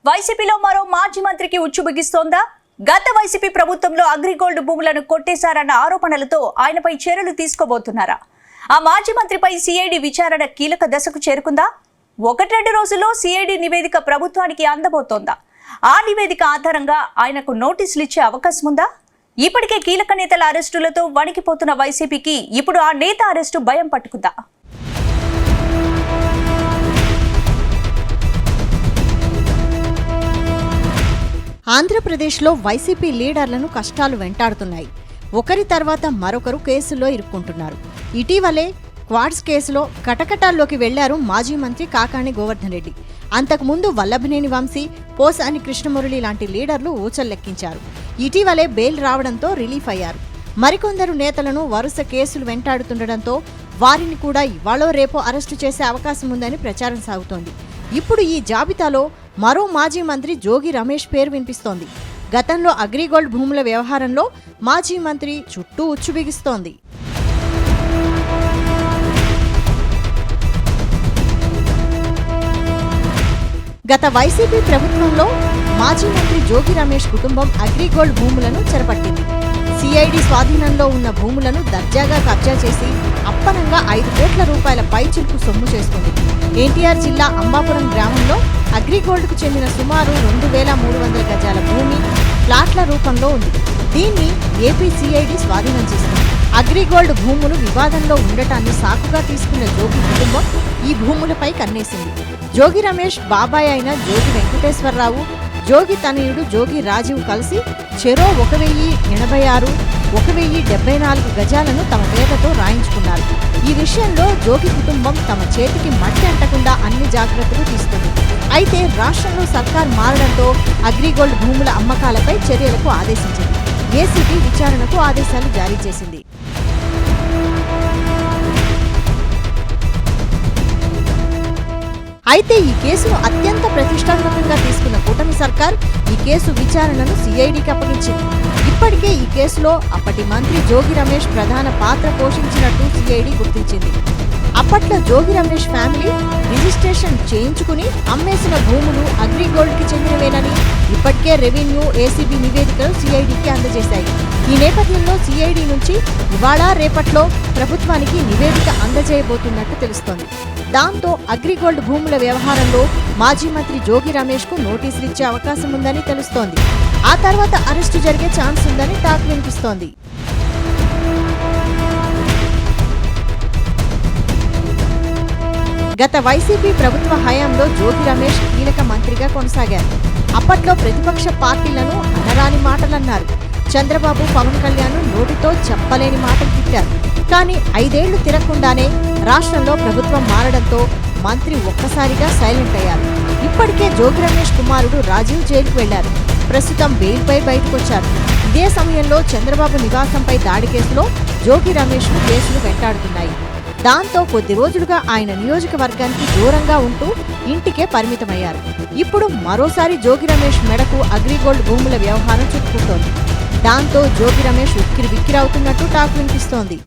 వైసీపీలో మరో మాజీ మంత్రికి ఉచ్చు బిగిస్తోందా? గత వైసీపీ ప్రభుత్వంలో అగ్రిగోల్డ్ భూములను కొట్టేశారన్న ఆరోపణలతో ఆయనపై చర్యలు తీసుకోబోతున్నారా? ఆ మాజీ మంత్రిపై సిఐడి విచారణ కీలక దశకు చేరుకుందా? 1-2 రోజుల్లో సిఐడి నివేదిక ప్రభుత్వానికి అందబోతోందా? ఆ నివేదిక ఆధారంగా ఆయనకు నోటీసులు ఇచ్చే అవకాశం ఉందా? ఇప్పటికే కీలక నేతల అరెస్టులతో వణికిపోతున్న వైసీపీకి ఇప్పుడు ఆ నేత అరెస్టు భయం పట్టుకుందా? ఆంధ్రప్రదేశ్లో వైసీపీ లీడర్లను కష్టాలు వెంటాడుతున్నాయి. ఒకరి తర్వాత మరొకరు కేసుల్లో ఇరుక్కుంటున్నారు. ఇటీవలే క్వాడ్స్ కేసులో కటకటాల్లోకి వెళ్లారు మాజీ మంత్రి కాకాణి గోవర్ధన్ రెడ్డి. అంతకుముందు వల్లభనేని వంశీ, పోసాని కృష్ణమురళి లాంటి లీడర్లు ఊచల్లెక్కించారు. ఇటీవలే బెయిల్ రావడంతో రిలీఫ్ అయ్యారు. మరికొందరు నేతలను వరుస కేసులు వెంటాడుతుండటంతో వారిని కూడా ఇవాళో రేపో అరెస్టు చేసే అవకాశం ఉందని ప్రచారం సాగుతోంది. ఇప్పుడు ఈ జాబితాలో మరో మాజీ మంత్రి జోగి రమేష్ పేరు వినిపిస్తోంది. గతంలో అగ్రిగోల్డ్ భూముల వ్యవహారంలో మాజీ మంత్రి చుట్టూ ఉచ్చు బిగిస్తోంది. గత వైసీపీ ప్రభుత్వంలో మాజీ మంత్రి జోగి రమేష్ కుటుంబం అగ్రిగోల్డ్ భూములను చెరపట్టింది. సిఐడి స్వాధీనంలో ఉన్న భూములను దర్జాగా కబ్జా చేసి అప్పనంగా 5 కోట్ల రూపాయల పైచిలుకు సొమ్ము చేసుకుంది. ఎన్టీఆర్ జిల్లా అంబాపురం గ్రామంలో అగ్రిగోల్డ్కు చెందిన సుమారు 2300 గజాల భూమి ప్లాట్ల రూపంలో ఉంది. దీన్ని ఏపీ సిఐడి స్వాధీనం చేసుకుంది. అగ్రిగోల్డ్ భూములు వివాదంలో ఉండటాన్ని సాకుగా తీసుకున్న జోగి కుటుంబం ఈ భూములపై కన్నేసింది. జోగి రమేష్ బాబాయ్ అయిన జోగి వెంకటేశ్వరరావు, జోగి తనయుడు జోగి రాజీవ్ కలిసి చెరో 1086, 1074 గజాలను తమ పేరుతో రాయించుకున్నారు. ఈ విషయంలో జోగి కుటుంబం తమ చేతికి మట్టి అంటకుండా అన్ని జాగ్రత్తలు తీసుకుంది. అయితే రాష్ట్రంలో సర్కార్ మారడంతో అగ్రిగోల్డ్ భూముల అమ్మకాలపై చర్యలకు ఆదేశించింది. ఏసీబీ విచారణకు ఆదేశాలు జారీ చేసింది. అయితే ఈ కేసును అత్యంత ప్రతిష్టాత్మకంగా తీసుకున్న కూటమి సర్కార్ ఈ కేసు విచారణను సిఐడికి అప్పగించింది. ఇప్పటికే ఈ కేసులో అప్పటి మంత్రి జోగి రమేష్ ప్రధాన పాత్ర పోషించినట్టు సిఐడి గుర్తించింది. అప్పట్లో జోగి రమేష్ ఫ్యామిలీ రిజిస్ట్రేషన్ చేయించుకుని అమ్మేసిన భూములు అగ్రిగోల్డ్కి చెందినవేనని ఇప్పటికే రెవెన్యూ, ఏసీబీ నివేదికలు సిఐడికి అందజేశాయి. ఈ నేపథ్యంలో సిఐడి నుంచి ఇవాళ రేపట్లో ప్రభుత్వానికి నివేదిక అందజేయబోతున్నట్టు తెలుస్తోంది. దాంతో అగ్రిగోల్డ్ భూముల వ్యవహారంలో మాజీ మంత్రి జోగి రమేష్కు నోటీసులు ఇచ్చే అవకాశం ఉందని తెలుస్తోంది. ఆ తర్వాత అరెస్టు జరిగే ఛాన్స్ ఉందని టాక్ వినిపిస్తోంది. గత వైసీపీ ప్రభుత్వ హయాంలో జోగి రమేష్ కీలక మంత్రిగా కొనసాగారు. అప్పట్లో ప్రతిపక్ష పార్టీలను అనరాని మాటలన్నారు. చంద్రబాబు, పవన్ కళ్యాణ్ నోటితో చెప్పలేని మాటలు తిట్టారు. కానీ 5 ఏళ్లు తిరగకుండానే రాష్ట్రంలో ప్రభుత్వం మారడంతో మంత్రి ఒక్కసారిగా సైలెంట్ అయ్యారు. ఇప్పటికే జోగి రమేష్ కుమారుడు రాజీవ్ జైలుకు వెళ్లారు. ప్రస్తుతం బెయిల్పై బయటకొచ్చారు. ఇదే సమయంలో చంద్రబాబు నివాసంపై దాడి కేసులో జోగి రమేష్ను కేసులు వెంటాడుతున్నాయి. దాంతో కొద్ది రోజులుగా ఆయన నియోజకవర్గానికి దూరంగా ఉంటూ ఇంటికే పరిమితమయ్యారు. ఇప్పుడు మరోసారి జోగి రమేష్ మెడకు అగ్రిగోల్డ్ భూముల వ్యవహారం చుట్టుకుంటోంది. దాంతో జోగి రమేష్ ఉక్కిరి బిక్కిరవుతున్నట్టు టాక్ వినిపిస్తోంది.